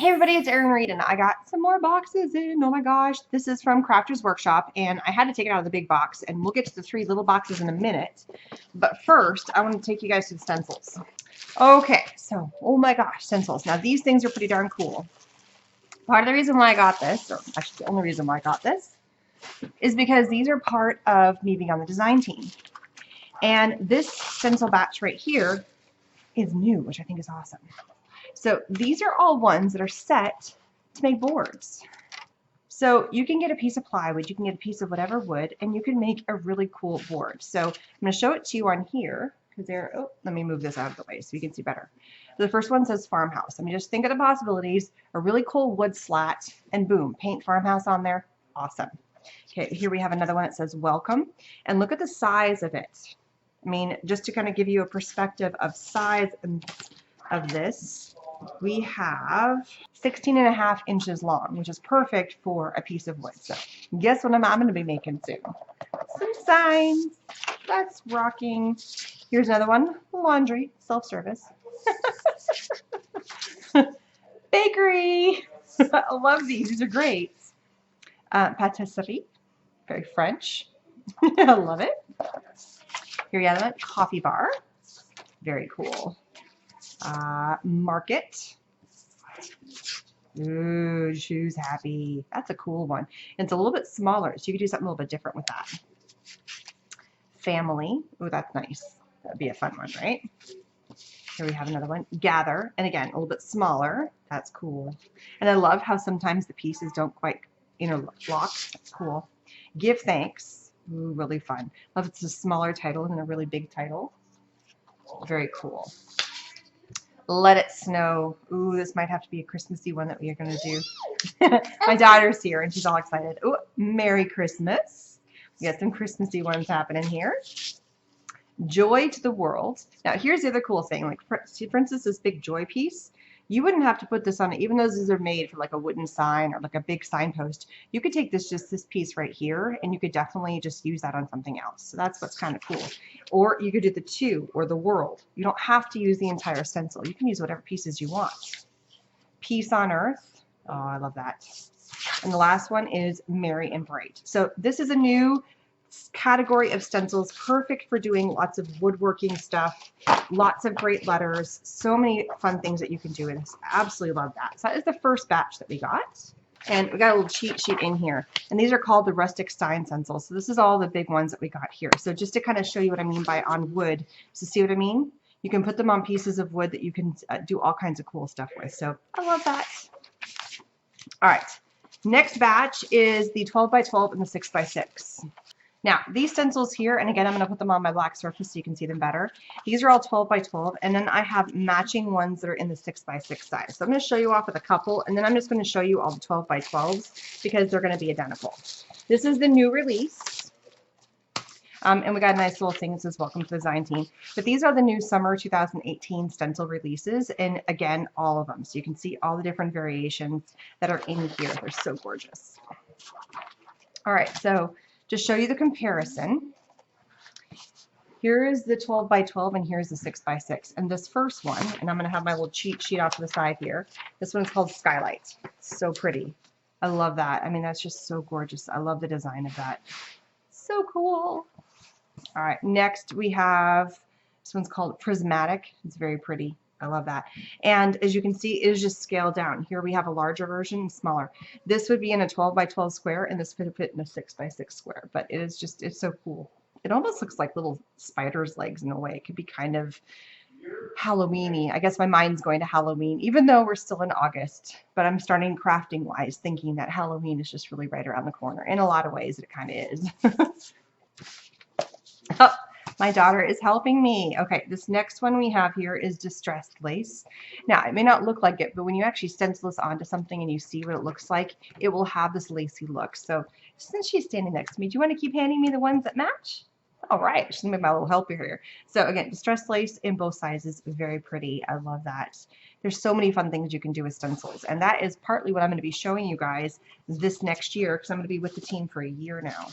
Hey everybody, it's Erin Reed, and I got some more boxes in. Oh my gosh, this is from Crafter's Workshop, and I had to take it out of the big box, and we'll get to the 3 little boxes in a minute. But first, I want to take you guys to the stencils. Okay, so, oh my gosh, stencils. Now, these things are pretty darn cool. Part of the reason why I got this, or actually the only reason why I got this, is because these are part of me being on the design team. And this stencil batch right here is new, which I think is awesome. So these are all ones that are set to make boards. So you can get a piece of plywood, you can get a piece of whatever wood, and you can make a really cool board. So I'm going to show it to you on here, because they're, oh, let me move this out of the way so you can see better. So the first one says farmhouse. I mean, just think of the possibilities, a really cool wood slat, and boom, paint farmhouse on there. Awesome. Okay, here we have another one that says welcome, and look at the size of it. I mean, just to kind of give you a perspective of size of this, we have 16.5 inches long, which is perfect for a piece of wood. So guess what I'm going to be making soon? Some signs. That's rocking. Here's another one. Laundry, self-service. Bakery. I love these. These are great. Patisserie. Very French. I love it. Here we have a coffee bar. Very cool. Market. Ooh, shoes happy. That's a cool one. And it's a little bit smaller, so you could do something a little bit different with that. Family. Ooh, that's nice. That'd be a fun one, right? Here we have another one. Gather. And again, a little bit smaller. That's cool. And I love how sometimes the pieces don't quite interlock. That's cool. Give thanks. Ooh, really fun. Love it's a smaller title than a really big title. Very cool. Let it snow. Ooh, this might have to be a Christmassy one that we are going to do. My daughter's here and she's all excited. Ooh, Merry Christmas. We got some Christmassy ones happening here. Joy to the world. Now, here's the other cool thing. Like, for instance, this big joy piece, you wouldn't have to put this on it, even though these are made for like a wooden sign or like a big signpost. You could take this piece right here, and you could definitely just use that on something else. So that's what's kind of cool. Or you could do the to or the world. You don't have to use the entire stencil. You can use whatever pieces you want. Peace on earth. Oh, I love that. And the last one is merry and bright. So this is a new category of stencils, perfect for doing lots of woodworking stuff, lots of great letters, so many fun things that you can do with this. Absolutely love that. So that is the first batch that we got. And we got a little cheat sheet in here. And these are called the rustic Stein stencils. So this is all the big ones that we got here. So just to kind of show you what I mean by on wood, so see what I mean? You can put them on pieces of wood that you can do all kinds of cool stuff with. So I love that. All right. Next batch is the 12 by 12 and the 6 by 6. Now, these stencils here, and again, I'm going to put them on my black surface so you can see them better. These are all 12 by 12, and then I have matching ones that are in the 6 by 6 size. So I'm going to show you off with a couple, and then I'm just going to show you all the 12 by 12s because they're going to be identical. This is the new release, and we got a nice little thing that says welcome to the design team. But these are the new summer 2018 stencil releases, and again, all of them. So you can see all the different variations that are in here. They're so gorgeous. All right, so just show you the comparison. Here is the 12 by 12 and here's the 6 by 6. And this first one, and I'm going to have my little cheat sheet off to the side here. This one's called Skylight. It's so pretty. I love that. I mean, that's just so gorgeous. I love the design of that. So cool. All right, next we have, this one's called Prismatic. It's very pretty. I love that. And as you can see, it is just scaled down. Here we have a larger version, smaller. This would be in a 12 by 12 square, and this would fit in a 6 by 6 square. But it is just, it's so cool. It almost looks like little spider's legs in a way. It could be kind of Halloween-y. I guess my mind's going to Halloween, even though we're still in August. But I'm starting crafting-wise, thinking that Halloween is just really right around the corner. In a lot of ways, it kind of is. Oh. My daughter is helping me. Okay, this next one we have here is distressed lace. Now, it may not look like it, but when you actually stencil this onto something and you see what it looks like, it will have this lacy look. So since she's standing next to me, do you want to keep handing me the ones that match? All right, she's going to be my little helper here. So again, distressed lace in both sizes, very pretty. I love that. There's so many fun things you can do with stencils, and that is partly what I'm going to be showing you guys this next year because I'm going to be with the team for a year now.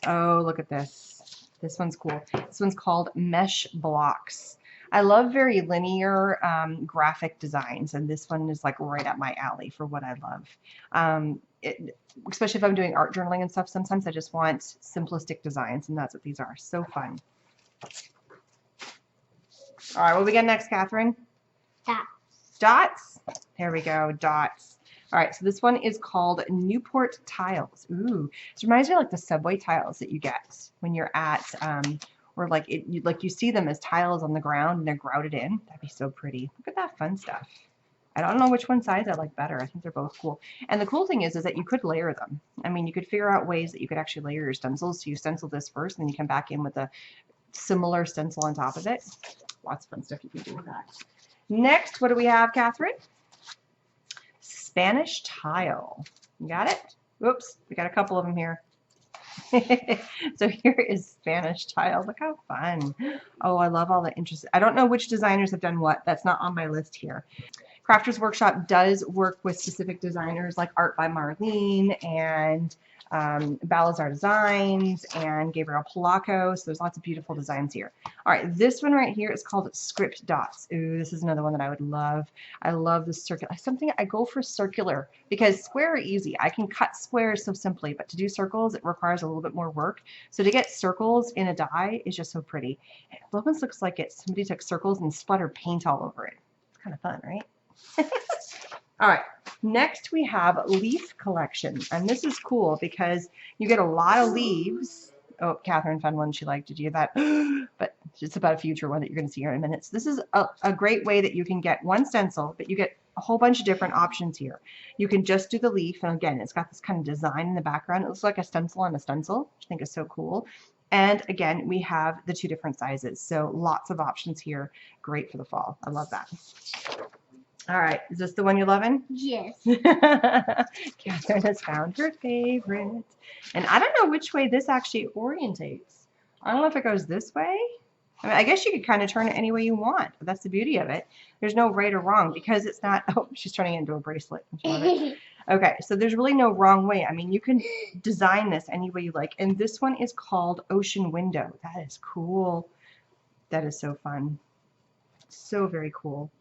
Oh, look at this. This one's cool. This one's called Mesh Blocks. I love very linear graphic designs, and this one is like right up my alley for what I love. Especially if I'm doing art journaling and stuff, sometimes I just want simplistic designs, and that's what these are. So fun. All right, what we got next, Catherine? Dots. Dots. There we go, dots. All right, so this one is called Newport tiles. Ooh, this reminds me of like the subway tiles that you get when you're at, or like you see them as tiles on the ground and they're grouted in. That'd be so pretty. Look at that fun stuff. I don't know which one size I like better. I think they're both cool. And the cool thing is that you could layer them. I mean, you could figure out ways that you could actually layer your stencils. So you stencil this first, and then you come back in with a similar stencil on top of it. Lots of fun stuff you can do with that. Next, what do we have, Catherine? Spanish tile. You got it? Whoops, we got a couple of them here. So here is Spanish tile. Look how fun. Oh, I love all the interest. I don't know which designers have done what. That's not on my list here. Crafters Workshop does work with specific designers like Art by Marlene and Balazar Designs and Gabriel Polaco. So there's lots of beautiful designs here. All right, this one right here is called Script Dots. Ooh, this is another one that I would love. I love the circular. Something I go for circular because square are easy. I can cut squares so simply, but to do circles, it requires a little bit more work. So to get circles in a die is just so pretty. It almost looks like somebody took circles and splattered paint all over it. It's kind of fun, right? All right, next we have leaf collection, and this is cool because you get a lot of leaves. Oh, Catherine found one she liked. Did you get that? But it's about a future one that you're going to see here in a minute. So this is a great way that you can get one stencil, but you get a whole bunch of different options here. You can just do the leaf, and again, it's got this kind of design in the background. It looks like a stencil on a stencil, which I think is so cool. And again, we have the two different sizes, so lots of options here. Great for the fall. I love that. All right, is this the one you're loving? Yes. Catherine has found her favorite. And I don't know which way this actually orientates. I don't know if it goes this way. I mean, I guess you could kind of turn it any way you want, but that's the beauty of it. There's no right or wrong because it's not, oh, she's turning it into a bracelet. Okay, so there's really no wrong way. I mean, you can design this any way you like. And this one is called Ocean Window. That is cool. That is so fun. So very cool.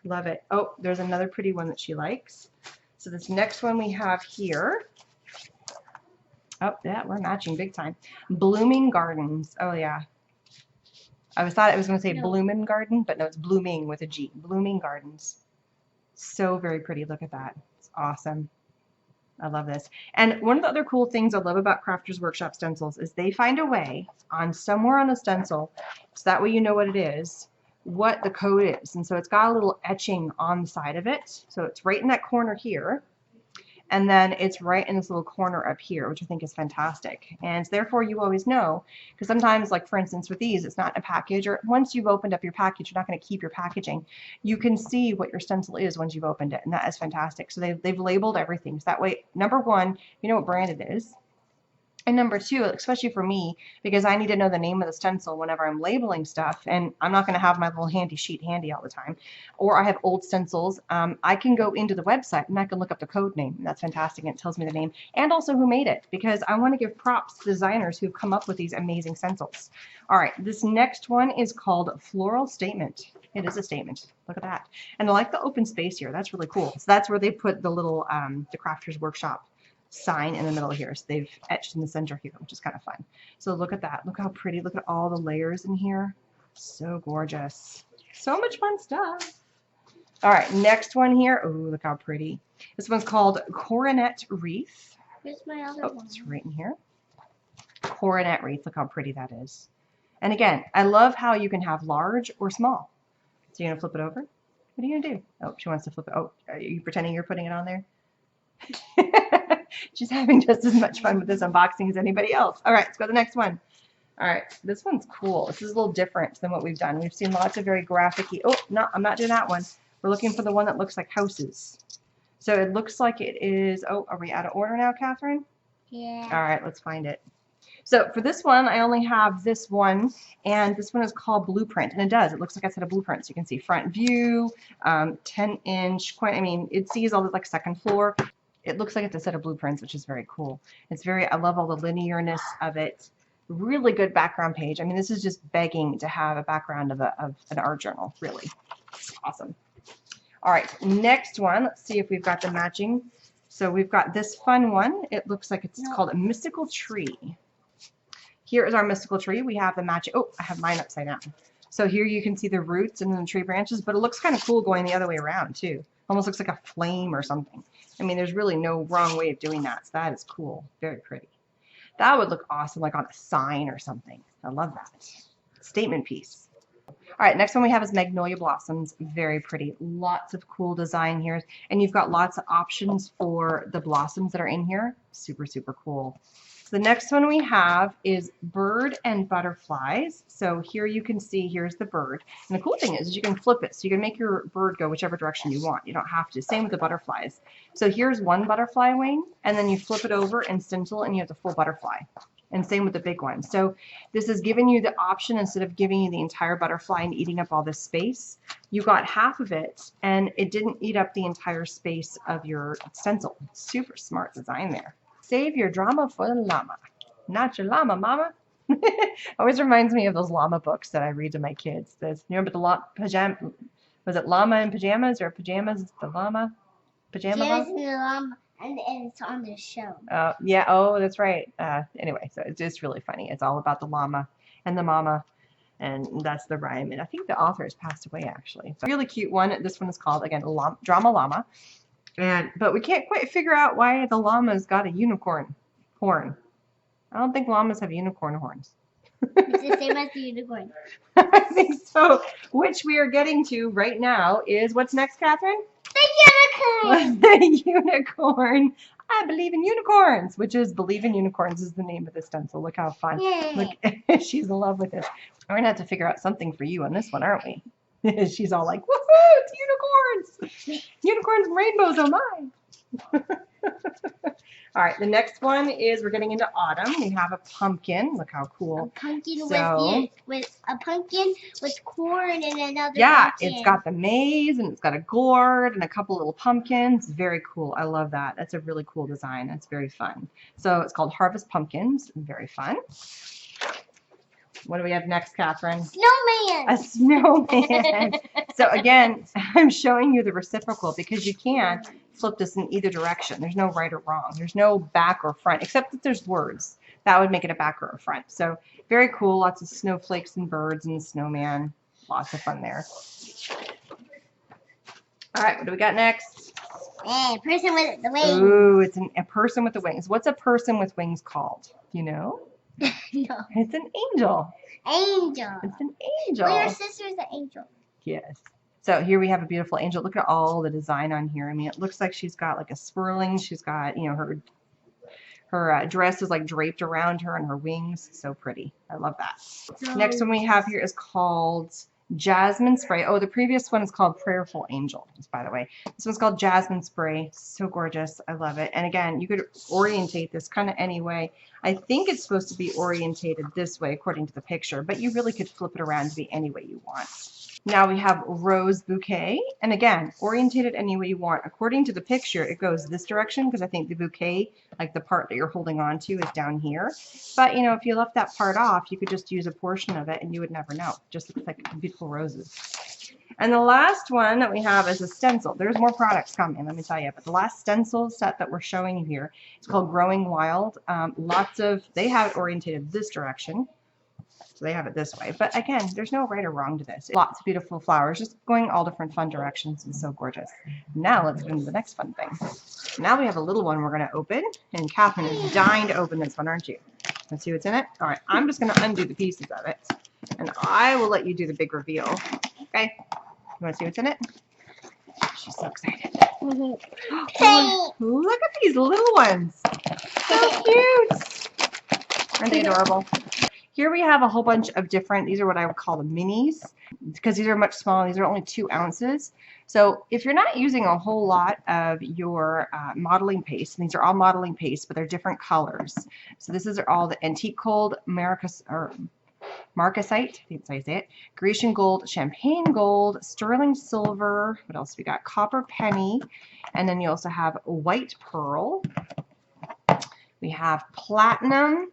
Love it. Oh, there's another pretty one that she likes. So this next one we have here. Oh, yeah, we're matching big time. Blooming Gardens. Oh, yeah. I thought it was going to say Bloomin' Garden, but no, it's blooming with a G. Blooming Gardens. So very pretty. Look at that. It's awesome. I love this. And one of the other cool things I love about Crafters Workshop stencils is they find a way on somewhere on a stencil, so that way you know what it is, what the code is. And so it's got a little etching on the side of it. So it's right in that corner here. And then it's right in this little corner up here, which I think is fantastic. And therefore you always know, because sometimes, like for instance with these, it's not a package, or once you've opened up your package, you're not going to keep your packaging. You can see what your stencil is once you've opened it, and that is fantastic. So they've labeled everything. So that way, number one, you know what brand it is. And number two, especially for me, because I need to know the name of the stencil whenever I'm labeling stuff, and I'm not going to have my little handy sheet handy all the time, or I have old stencils, I can go into the website and I can look up the code name, and that's fantastic, and it tells me the name, and also who made it, because I want to give props to designers who've come up with these amazing stencils. All right, this next one is called Floral Statement. It is a statement. Look at that. And I like the open space here. That's really cool. So that's where they put the little, the Crafters Workshop sign in the middle here. So they've etched in the center here, which is kind of fun. So look at that. Look how pretty. Look at all the layers in here. So gorgeous. So much fun stuff. All right, next one here. Oh, look how pretty. This one's called Coronet Wreath. Here's my other one. It's right in here. Coronet Wreath. Look how pretty that is. And again, I love how you can have large or small. So you're going to flip it over? What are you going to do? Oh, she wants to flip it. Oh, are you pretending you're putting it on there? She's having just as much fun with this unboxing as anybody else. All right, let's go to the next one. All right, this one's cool. This is a little different than what we've done. We've seen lots of very graphic-y. Oh, no, I'm not doing that one. We're looking for the one that looks like houses. So it looks like it is, oh, are we out of order now, Catherine? Yeah. All right, let's find it. So for this one, I only have this one, and this one is called Blueprint, and it does. It looks like a set of blueprints. You can see front view, 10-inch, I mean, it sees all the like second floor. It looks like it's a set of blueprints, which is very cool. It's very, I love all the linearness of it. Really good background page. I mean, this is just begging to have a background of an art journal, really. It's awesome. All right, next one. Let's see if we've got the matching. So we've got this fun one. It looks like it's called a mystical tree. Here is our mystical tree. We have the matching. Oh, I have mine upside down. So here you can see the roots and the tree branches, but it looks kind of cool going the other way around too. Almost looks like a flame or something. I mean, there's really no wrong way of doing that. So that is cool. Very pretty. That would look awesome like on a sign or something. I love that. Statement piece. All right, next one we have is Magnolia Blossoms. Very pretty. Lots of cool design here. And you've got lots of options for the blossoms that are in here. Super, super cool. The next one we have is Bird and Butterflies. So here you can see, here's the bird. And the cool thing is you can flip it. So you can make your bird go whichever direction you want. You don't have to. Same with the butterflies. So here's one butterfly wing, and then you flip it over and stencil, and you have the full butterfly. And same with the big one. So this is giving you the option, instead of giving you the entire butterfly and eating up all this space, you got half of it, and it didn't eat up the entire space of your stencil. Super smart design there. Save your drama for the llama. Not your llama, mama. Always reminds me of those llama books that I read to my kids. You remember the was it llama in pajamas, or pajamas the llama? Pajama Yes, llama? the llama, and it's on the show. Yeah, oh, that's right. Anyway, so it's just really funny. It's all about the llama and the mama, and that's the rhyme. And I think the author has passed away, actually. But really cute one. This one is called, again, Drama Llama. But we can't quite figure out why the llama's got a unicorn horn. I don't think llamas have unicorn horns. It's the same as the unicorn. I think so. Which we are getting to right now is, what's next, Catherine? The unicorn! The unicorn. I believe in unicorns, which is Believe in Unicorns is the name of the stencil. Look how fun. Yay. Look, she's in love with this. We're going to have to figure out something for you on this one, aren't we? She's all like, woohoo, it's unicorns. Unicorns and rainbows are mine. All right, the next one is, we're getting into autumn. We have a pumpkin. Look how cool. A pumpkin So- with a pumpkin with corn and another Yeah, pumpkin. it's got the maize, and it's got a gourd and a couple little pumpkins. Very cool. I love that. That's a really cool design. That's very fun. So it's called Harvest Pumpkins. Very fun. What do we have next, Catherine? Snowman! A snowman. So again, I'm showing you the reciprocal, because you can flip this in either direction. There's no right or wrong. There's no back or front, except that there's words. That would make it a back or a front. So very cool. Lots of snowflakes and birds and snowman. Lots of fun there. All right, what do we got next? Hey, person with the wings. Ooh, it's a person with the wings. What's a person with wings called? Do you know? No. It's an angel. Angel. It's an angel. Well, your sister's an angel. Yes. So here we have a beautiful angel. Look at all the design on here. I mean, it looks like she's got like a swirling. She's got, you know, her dress is like draped around her, and her wings. So pretty. I love that. Next one we have here is called Jasmine Spray. Oh, the previous one is called Prayerful Angel, by the way. This one's called Jasmine Spray. So gorgeous. I love it. And again, you could orientate this kind of any way. I think it's supposed to be orientated this way according to the picture, but you really could flip it around to be any way you want. Now we have Rose Bouquet, and again, orientated any way you want. According to the picture, it goes this direction, because I think the bouquet, like the part that you're holding on to, is down here. But, you know, if you left that part off, you could just use a portion of it, and you would never know. Just looks like beautiful roses. And the last one that we have is a stencil. There's more products coming, let me tell you. But the last stencil set that we're showing you here, it's called Growing Wild. They have it orientated this direction. So they have it this way. But again, there's no right or wrong to this. Lots of beautiful flowers, just going all different fun directions, and so gorgeous. Now let's get into the next fun thing. Now we have a little one we're going to open, and Catherine is dying to open this one, aren't you? Let's see what's in it. All right, I'm just going to undo the pieces of it, and I will let you do the big reveal. Okay? You want to see what's in it? She's so excited. Oh, look at these little ones. So cute. Aren't they adorable? Here we have a whole bunch of different, these are what I would call the minis, because these are much smaller. These are only 2 ounces. So if you're not using a whole lot of your modeling paste, and these are all modeling paste, but they're different colors. So this is all the antique gold, marcasite, I think that's how you say it, Grecian gold, champagne gold, sterling silver, what else we got? Copper penny, and then you also have white pearl. We have platinum,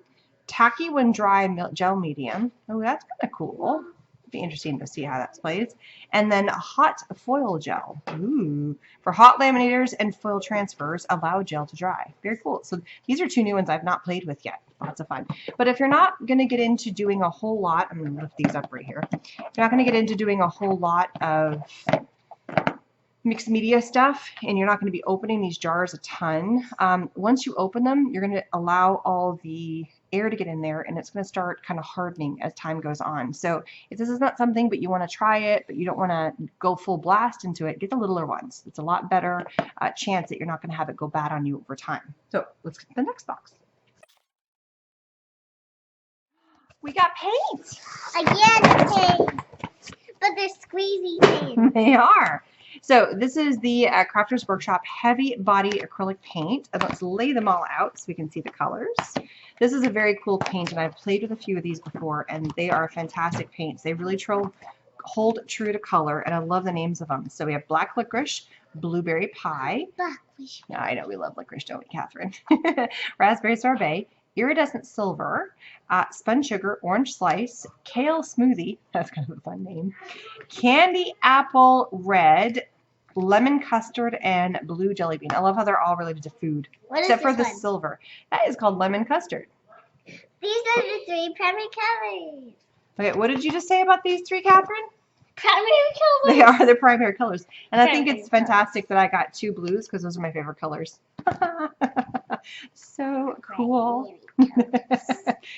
tacky when dry gel medium. Oh, that's kind of cool. Be interesting to see how that plays. And then hot foil gel. Ooh, for hot laminators and foil transfers, allow gel to dry. Very cool. So these are 2 new ones I've not played with yet. Lots of fun. But if you're not going to get into doing a whole lot, I'm going to lift these up right here. If you're not going to get into doing a whole lot of mixed media stuff, and you're not going to be opening these jars a ton, once you open them, you're going to allow all the air to get in there, and it's going to start kind of hardening as time goes on. So if this is not something but you want to try it, but you don't want to go full blast into it, get the littler ones. It's a lot better chance that you're not going to have it go bad on you over time. So let's get to the next box. We got paint. Again, paint. But they're squeezy paint. They are. So this is the Crafters Workshop Heavy Body Acrylic Paint. And let's lay them all out so we can see the colors. This is a very cool paint, and I've played with a few of these before, and they are fantastic paints. They really hold true to color, and I love the names of them. So we have Black Licorice, Blueberry Pie. Blackfish. I know we love licorice, don't we, Catherine? Raspberry Sorbet, Iridescent Silver, Spun Sugar, Orange Slice, Kale Smoothie, that's kind of a fun name, Candy Apple Red, Lemon Custard, and Blue Jelly Bean. I love how they're all related to food, except for the silver. That is called Lemon Custard. These are the 3 primary colors. Okay, what did you just say about these 3, Catherine? Primary colors? They are the primary colors. And I think Primary it's fantastic that I got 2 blues because those are my favorite colors. So cool.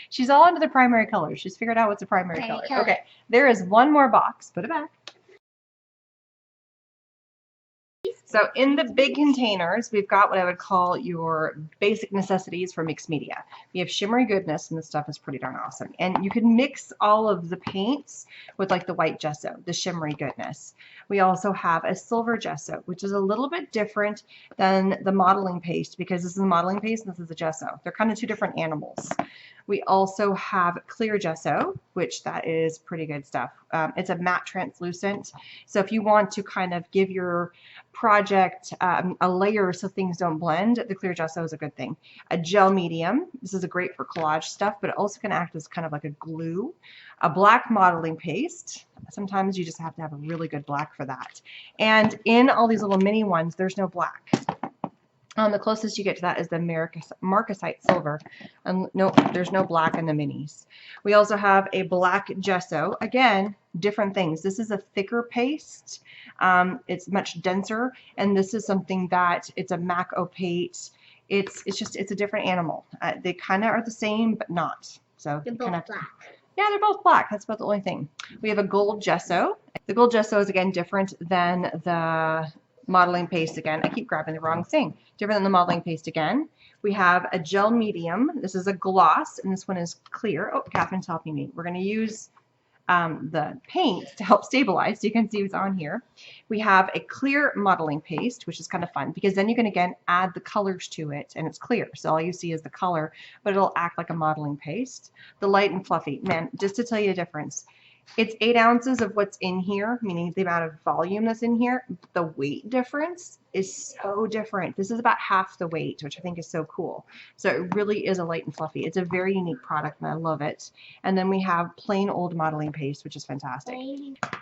She's all into the primary colors. She's figured out what's a primary color. Okay, there is one more box. Put it back. So in the big containers, we've got what I would call your basic necessities for mixed media. We have Shimmery Goodness, and this stuff is pretty darn awesome. And you can mix all of the paints with like the white gesso, the Shimmery Goodness. We also have a silver gesso, which is a little bit different than the modeling paste because this is a modeling paste and this is a gesso. They're kind of 2 different animals. We also have clear gesso, which that is pretty good stuff. It's a matte translucent. So if you want to kind of give your project a layer so things don't blend, the clear gesso is a good thing. A gel medium. This is great for collage stuff, but it also can act as kind of like a glue. A black modeling paste. Sometimes you just have to have a really good black for that. And in all these little mini ones, there's no black. The closest you get to that is the Marcasite Silver. Nope, there's no black in the minis. We also have a black gesso. Again, different things. This is a thicker paste. It's much denser, and this is something that it's a MAC opate. It's a different animal. They kind of are the same, but not. So They're both black. Yeah, they're both black. That's about the only thing. We have a gold gesso. The gold gesso is again different than the modeling paste again. I keep grabbing the wrong thing. Different than the modeling paste again. We have a gel medium. This is a gloss, and this one is clear. Oh, Catherine's helping me. We're going to use the paint to help stabilize so you can see what's on here. We have a clear modeling paste, which is kind of fun because then you can again add the colors to it, and it's clear. So all you see is the color, but it'll act like a modeling paste. The light and fluffy. Man, just to tell you the difference. It's 8 ounces of what's in here, meaning the amount of volume that's in here. The weight difference is so different. This is about half the weight, which I think is so cool. So it really is a light and fluffy. It's a very unique product, and I love it. And then we have plain old modeling paste, which is fantastic.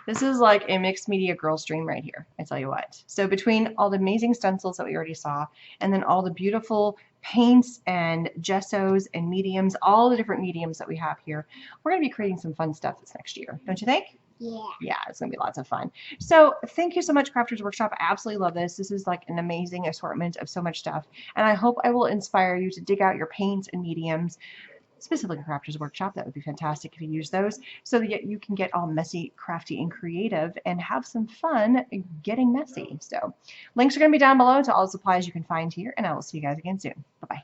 This is like a mixed media girl's dream right here, I tell you what. So between all the amazing stencils that we already saw, and then all the beautiful paints and gessos and mediums, all the different mediums that we have here, we're going to be creating some fun stuff this next year. Don't you think? Yeah. Yeah, it's going to be lots of fun. So thank you so much, Crafters Workshop. I absolutely love this. This is like an amazing assortment of so much stuff. And I hope I will inspire you to dig out your paints and mediums, specifically Crafters Workshop. That would be fantastic if you use those so that you can get all messy, crafty, and creative and have some fun getting messy. So links are going to be down below to all the supplies you can find here, and I will see you guys again soon. Bye-bye.